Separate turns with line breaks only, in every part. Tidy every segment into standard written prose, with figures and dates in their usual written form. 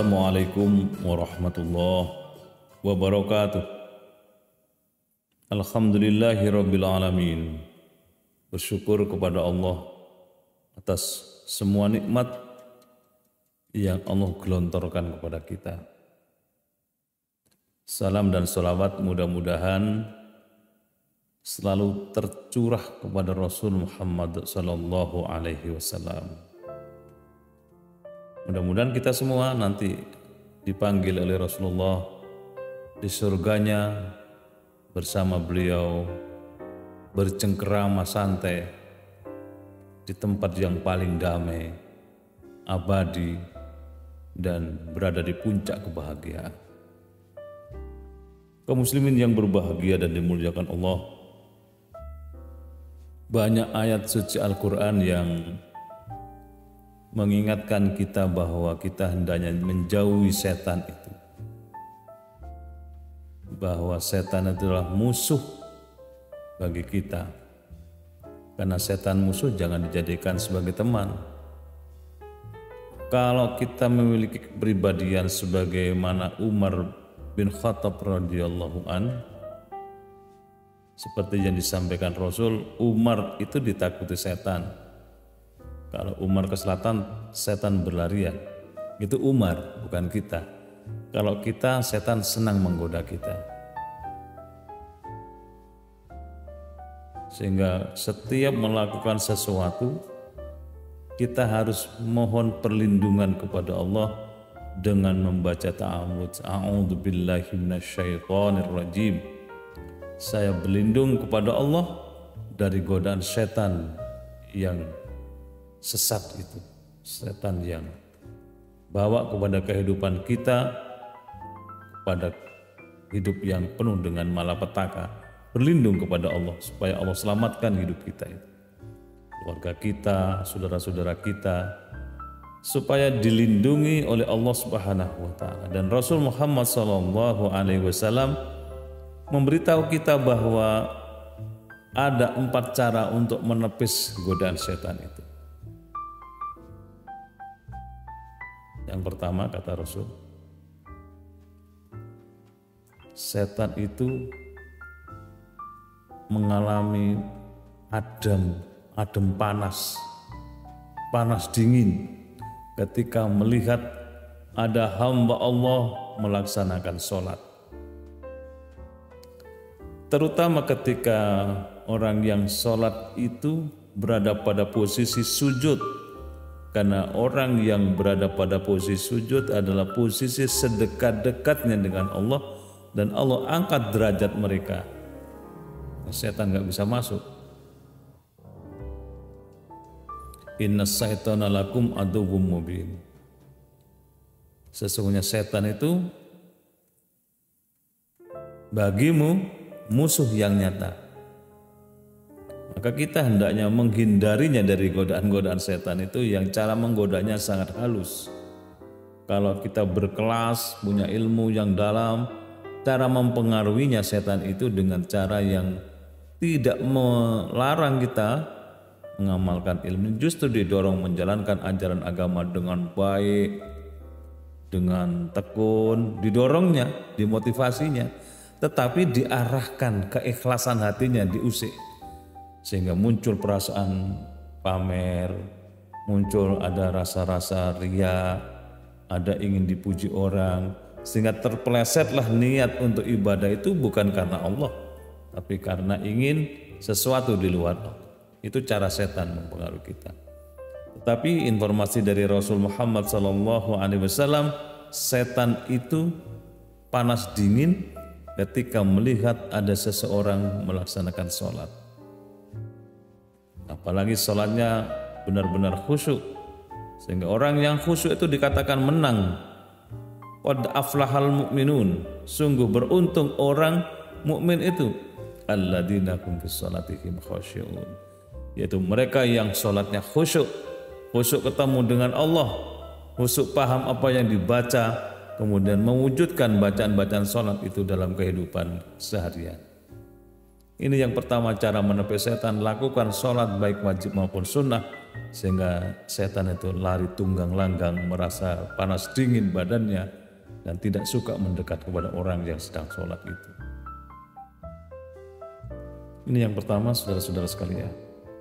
Assalamualaikum warahmatullahi wabarakatuh. Alhamdulillahirabbil alamin. Bersyukur kepada Allah atas semua nikmat yang Allah gelontorkan kepada kita. Salam dan salawat mudah-mudahan selalu tercurah kepada Rasul Muhammad sallallahu alaihi wasallam. Mudah-mudahan kita semua nanti dipanggil oleh Rasulullah di surganya bersama beliau, bercengkerama santai di tempat yang paling damai, abadi, dan berada di puncak kebahagiaan. Kaum muslimin yang berbahagia dan dimuliakan Allah, banyak ayat suci Al-Quran yang mengingatkan kita bahwa kita hendaknya menjauhi setan itu. Bahwa setan adalah musuh bagi kita. Karena setan musuh jangan dijadikan sebagai teman. Kalau kita memiliki kepribadian sebagaimana Umar bin Khattab radhiyallahu an, seperti yang disampaikan Rasul, Umar itu ditakuti setan. Kalau Umar ke selatan, setan berlarian. Itu Umar, bukan kita. Kalau kita, setan senang menggoda kita. Sehingga setiap melakukan sesuatu, kita harus mohon perlindungan kepada Allah dengan membaca ta'awudz. A'udzubillahi minasyaitonirrajim. Saya berlindung kepada Allah dari godaan setan yang sesat itu, setan yang bawa kepada kehidupan kita, kepada hidup yang penuh dengan malapetaka. Berlindung kepada Allah supaya Allah selamatkan hidup kita itu, keluarga kita, saudara-saudara kita, supaya dilindungi oleh Allah Subhanahu wa taala. Dan Rasul Muhammad sallallahu alaihi wasallam memberitahu kita bahwa ada 4 cara untuk menepis godaan setan itu. Yang pertama, kata Rasul, setan itu mengalami adem panas dingin ketika melihat ada hamba Allah melaksanakan sholat. Terutama ketika orang yang sholat itu berada pada posisi sujud. Karena orang yang berada pada posisi sujud adalah posisi sedekat-dekatnya dengan Allah, dan Allah angkat derajat mereka. Setan gak bisa masuk. Inna syaitana lakum aduwwum mubin. Sesungguhnya setan itu bagimu musuh yang nyata. Maka kita hendaknya menghindarinya dari godaan-godaan setan itu, yang cara menggodanya sangat halus. Kalau kita berkelas, punya ilmu yang dalam, cara mempengaruhinya setan itu dengan cara yang tidak melarang kita mengamalkan ilmu, justru didorong menjalankan ajaran agama dengan baik, dengan tekun, didorongnya, dimotivasinya, tetapi diarahkan keikhlasan hatinya, diusik. Sehingga muncul perasaan pamer, muncul ada rasa-rasa ria, ada ingin dipuji orang, sehingga terpelesetlah niat untuk ibadah itu bukan karena Allah, tapi karena ingin sesuatu di luar Allah. Itu cara setan mempengaruhi kita. Tetapi informasi dari Rasul Muhammad SAW, setan itu panas dingin ketika melihat ada seseorang melaksanakan sholat. Apalagi sholatnya benar-benar khusyuk, sehingga orang yang khusyuk itu dikatakan menang. Qad aflahal mu'minun, sungguh beruntung orang mukmin itu. Alladzina hum fi sholatihim khasyi'un, yaitu mereka yang sholatnya khusyuk, khusyuk ketemu dengan Allah, khusyuk paham apa yang dibaca, kemudian mewujudkan bacaan-bacaan sholat itu dalam kehidupan seharian. Ini yang pertama, cara menepis setan, lakukan sholat baik wajib maupun sunnah, sehingga setan itu lari tunggang langgang, merasa panas dingin badannya dan tidak suka mendekat kepada orang yang sedang sholat itu. Ini yang pertama, saudara-saudara sekalian.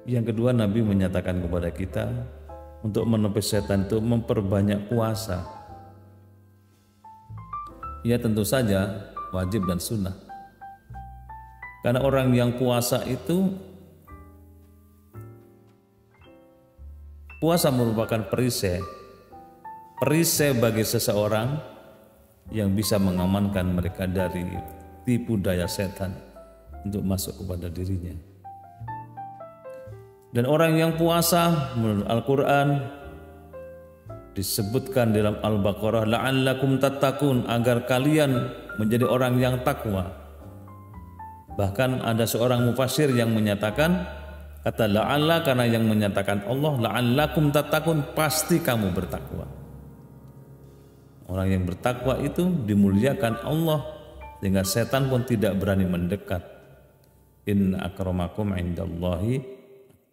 Yang kedua, Nabi menyatakan kepada kita untuk menepis setan itu memperbanyak puasa. Ya tentu saja wajib dan sunnah. Karena orang yang puasa itu, puasa merupakan perisai bagi seseorang yang bisa mengamankan mereka dari tipu daya setan untuk masuk kepada dirinya. Dan orang yang puasa menurut Al-Quran disebutkan dalam Al-Baqarah, la'allakum tattaqun, agar kalian menjadi orang yang takwa. Bahkan ada seorang mufassir yang menyatakan kata la'alla karena yang menyatakan Allah, la'allakum tattaqun, pasti kamu bertakwa. Orang yang bertakwa itu dimuliakan Allah sehingga setan pun tidak berani mendekat. Inna akramakum indallahi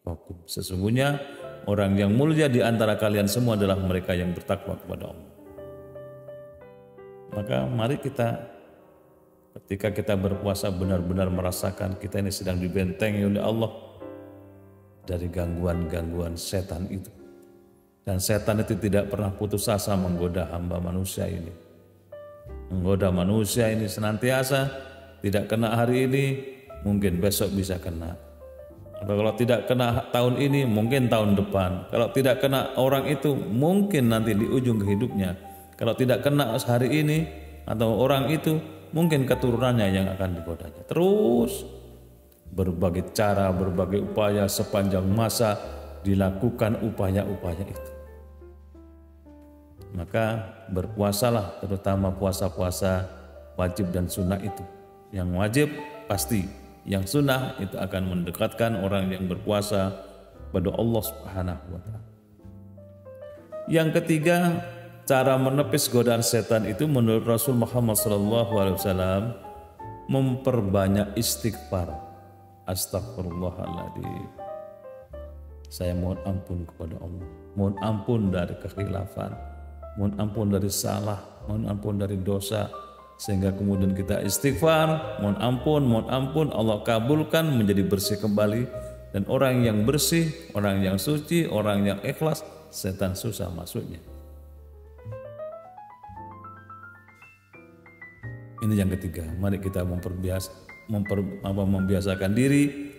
atqakum. Sesungguhnya orang yang mulia di antara kalian semua adalah mereka yang bertakwa kepada Allah. Maka mari kita ketika kita berpuasa benar-benar merasakan kita ini sedang dibentengi oleh Allah dari gangguan-gangguan setan itu. Dan setan itu tidak pernah putus asa menggoda hamba manusia ini. Menggoda manusia ini senantiasa, tidak kena hari ini, mungkin besok bisa kena. Atau kalau tidak kena tahun ini, mungkin tahun depan. Kalau tidak kena orang itu, mungkin nanti di ujung hidupnya. Kalau tidak kena hari ini atau orang itu, mungkin keturunannya yang akan digodanya. Terus berbagai cara, berbagai upaya sepanjang masa dilakukan upaya-upaya itu. Maka berpuasalah, terutama puasa-puasa wajib dan sunnah itu. Yang wajib pasti, yang sunnah itu akan mendekatkan orang yang berpuasa pada Allah Subhanahu wa Ta'ala. Yang ketiga, cara menepis godaan setan itu menurut Rasul Muhammad SAW memperbanyak istighfar. Astagfirullahaladzim. Saya mohon ampun kepada Allah. Mohon ampun dari kekhilafan. Mohon ampun dari salah. Mohon ampun dari dosa. Sehingga kemudian kita istighfar. Mohon ampun. Allah kabulkan menjadi bersih kembali. Dan orang yang bersih, orang yang suci, orang yang ikhlas, setan susah masuknya. Ini yang ketiga, mari kita membiasakan diri,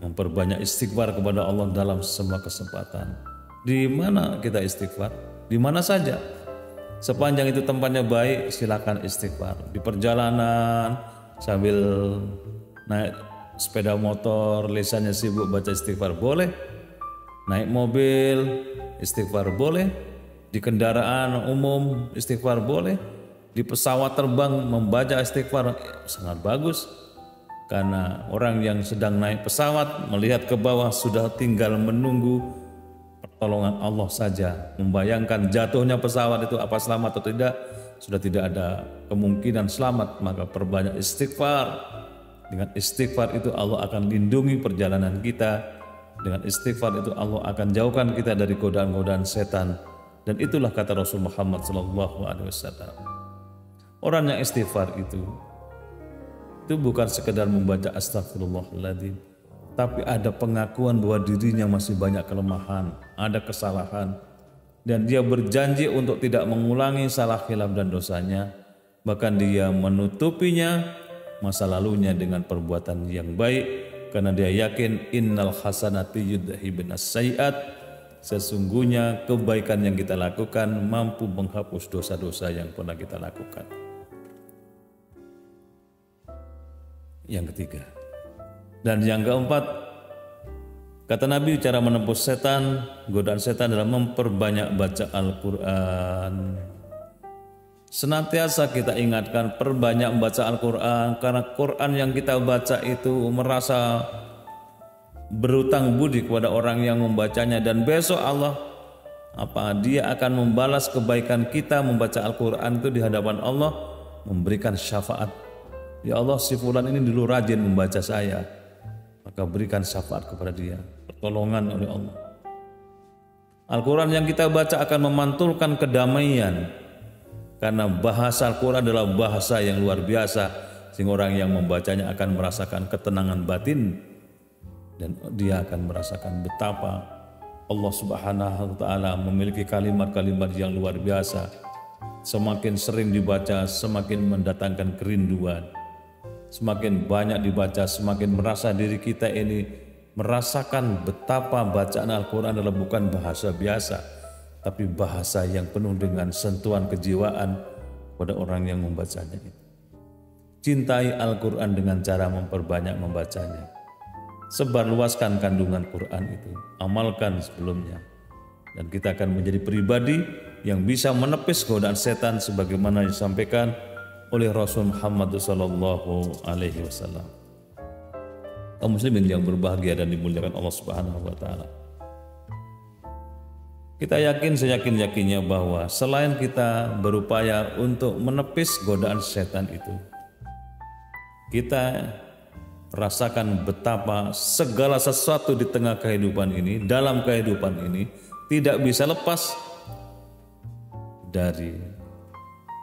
memperbanyak istighfar kepada Allah dalam semua kesempatan. Di mana kita istighfar? Di mana saja. Sepanjang itu tempatnya baik, silakan istighfar. Di perjalanan, sambil naik sepeda motor, lisannya sibuk baca istighfar, boleh. Naik mobil, istighfar boleh. Di kendaraan umum, istighfar boleh. Di pesawat terbang membaca istighfar sangat bagus. Karena orang yang sedang naik pesawat melihat ke bawah sudah tinggal menunggu pertolongan Allah saja. Membayangkan jatuhnya pesawat itu apa selamat atau tidak, sudah tidak ada kemungkinan selamat, maka perbanyak istighfar. Dengan istighfar itu Allah akan lindungi perjalanan kita. Dengan istighfar itu Allah akan jauhkan kita dari godaan-godaan setan. Dan itulah kata Rasul Muhammad SAW. Orang yang istighfar itu bukan sekedar membaca astagfirullahaladzim, tapi ada pengakuan bahwa dirinya masih banyak kelemahan, ada kesalahan, dan dia berjanji untuk tidak mengulangi salah khilaf dan dosanya. Bahkan dia menutupinya masa lalunya dengan perbuatan yang baik, karena dia yakin innal hasanati yudhibunas sayyi'at, sesungguhnya kebaikan yang kita lakukan mampu menghapus dosa-dosa yang pernah kita lakukan. Yang ketiga. Dan yang keempat, kata Nabi, cara menembus setan, godaan setan adalah memperbanyak baca Al-Quran. Senantiasa kita ingatkan perbanyak membaca Al-Quran, karena Quran yang kita baca itu merasa berutang budi kepada orang yang membacanya, dan besok Dia akan membalas kebaikan kita membaca Al-Quran itu di hadapan Allah, memberikan syafaat Ya Allah, si fulan ini dulu rajin membaca saya, maka berikan syafaat kepada dia, pertolongan oleh Allah. Al-Quran yang kita baca akan memantulkan kedamaian, karena bahasa Al-Quran adalah bahasa yang luar biasa, sehingga orang yang membacanya akan merasakan ketenangan batin, dan dia akan merasakan betapa Allah Subhanahu wa Ta'ala memiliki kalimat-kalimat yang luar biasa. Semakin sering dibaca, semakin mendatangkan kerinduan. Semakin banyak dibaca, semakin merasa diri kita ini merasakan betapa bacaan Al-Quran adalah bukan bahasa biasa, tapi bahasa yang penuh dengan sentuhan kejiwaan pada orang yang membacanya itu. Cintai Al-Quran dengan cara memperbanyak membacanya. Sebarluaskan kandungan Quran itu, amalkan sebelumnya, dan kita akan menjadi pribadi yang bisa menepis godaan setan sebagaimana disampaikan oleh Rasul Muhammad sallallahu alaihi wasallam. Kaum muslimin yang berbahagia dan dimuliakan Allah Subhanahu wa taala. Kita yakin seyakin-yakinnya bahwa selain kita berupaya untuk menepis godaan setan itu, kita rasakan betapa segala sesuatu di tengah kehidupan ini, dalam kehidupan ini, tidak bisa lepas dari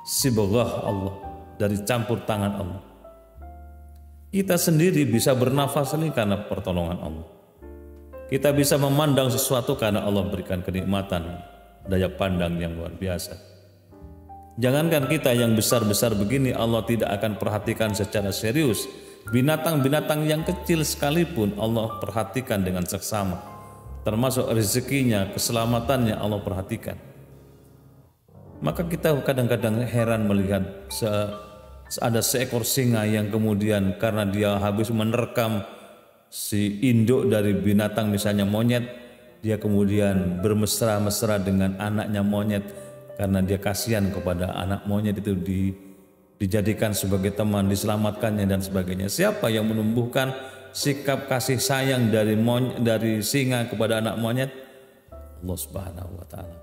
sibghah Allah, dari campur tangan Allah. Kita sendiri bisa bernafas ini karena pertolongan Allah. Kita bisa memandang sesuatu karena Allah berikan kenikmatan, daya pandang yang luar biasa. Jangankan kita yang besar-besar begini, Allah tidak akan perhatikan secara serius. Binatang-binatang yang kecil sekalipun Allah perhatikan dengan seksama. Termasuk rezekinya, keselamatannya Allah perhatikan. Maka kita kadang-kadang heran melihat ada seekor singa yang kemudian karena dia habis menerkam si induk dari binatang, misalnya monyet, dia kemudian bermesra-mesra dengan anaknya monyet karena dia kasihan kepada anak monyet itu, dijadikan sebagai teman, diselamatkannya dan sebagainya. Siapa yang menumbuhkan sikap kasih sayang dari singa kepada anak monyet? Allah Subhanahu wa Ta'ala.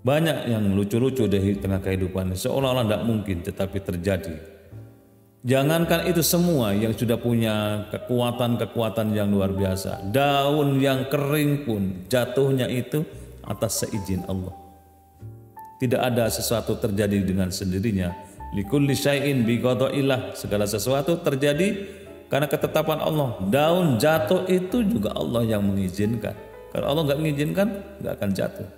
Banyak yang lucu-lucu di tengah kehidupan ini, seolah-olah tidak mungkin, tetapi terjadi. Jangankan itu semua, yang sudah punya kekuatan-kekuatan yang luar biasa, daun yang kering pun jatuhnya itu atas seizin Allah. Tidak ada sesuatu terjadi dengan sendirinya. Likulli syai'in biqada'illah, segala sesuatu terjadi karena ketetapan Allah. Daun jatuh itu juga Allah yang mengizinkan. Kalau Allah nggak mengizinkan, nggak akan jatuh.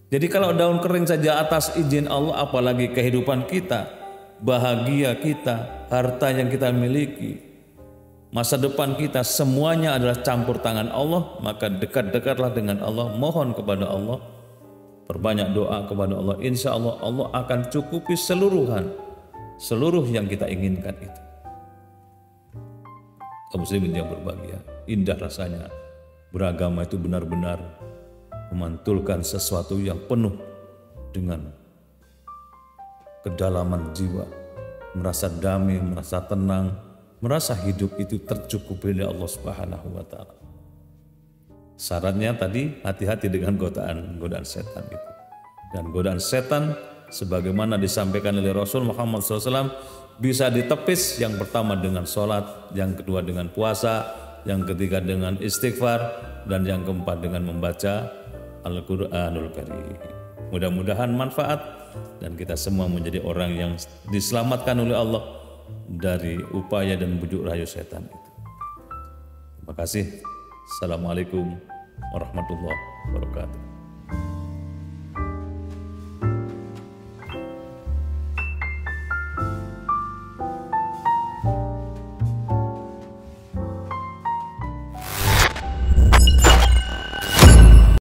Jadi kalau daun kering saja atas izin Allah, apalagi kehidupan kita, bahagia kita, harta yang kita miliki, masa depan kita, semuanya adalah campur tangan Allah. Maka dekat-dekatlah dengan Allah, mohon kepada Allah, perbanyak doa kepada Allah. Insya Allah Allah akan cukupi seluruh yang kita inginkan itu. Kaum muslimin yang berbahagia, indah rasanya beragama itu benar-benar memantulkan sesuatu yang penuh dengan kedalaman jiwa, merasa damai, merasa tenang, merasa hidup itu tercukupi oleh Allah Subhanahu wa Ta'ala. Syaratnya tadi hati-hati dengan godaan setan itu. Dan godaan setan sebagaimana disampaikan oleh Rasul Muhammad SAW bisa ditepis, yang pertama dengan sholat, yang kedua dengan puasa, yang ketiga dengan istighfar, dan yang keempat dengan membaca Al-Quranul Karim. Mudah-mudahan manfaat dan kita semua menjadi orang yang diselamatkan oleh Allah dari upaya dan bujuk rayu setan itu. Terima kasih. Assalamualaikum warahmatullahi wabarakatuh.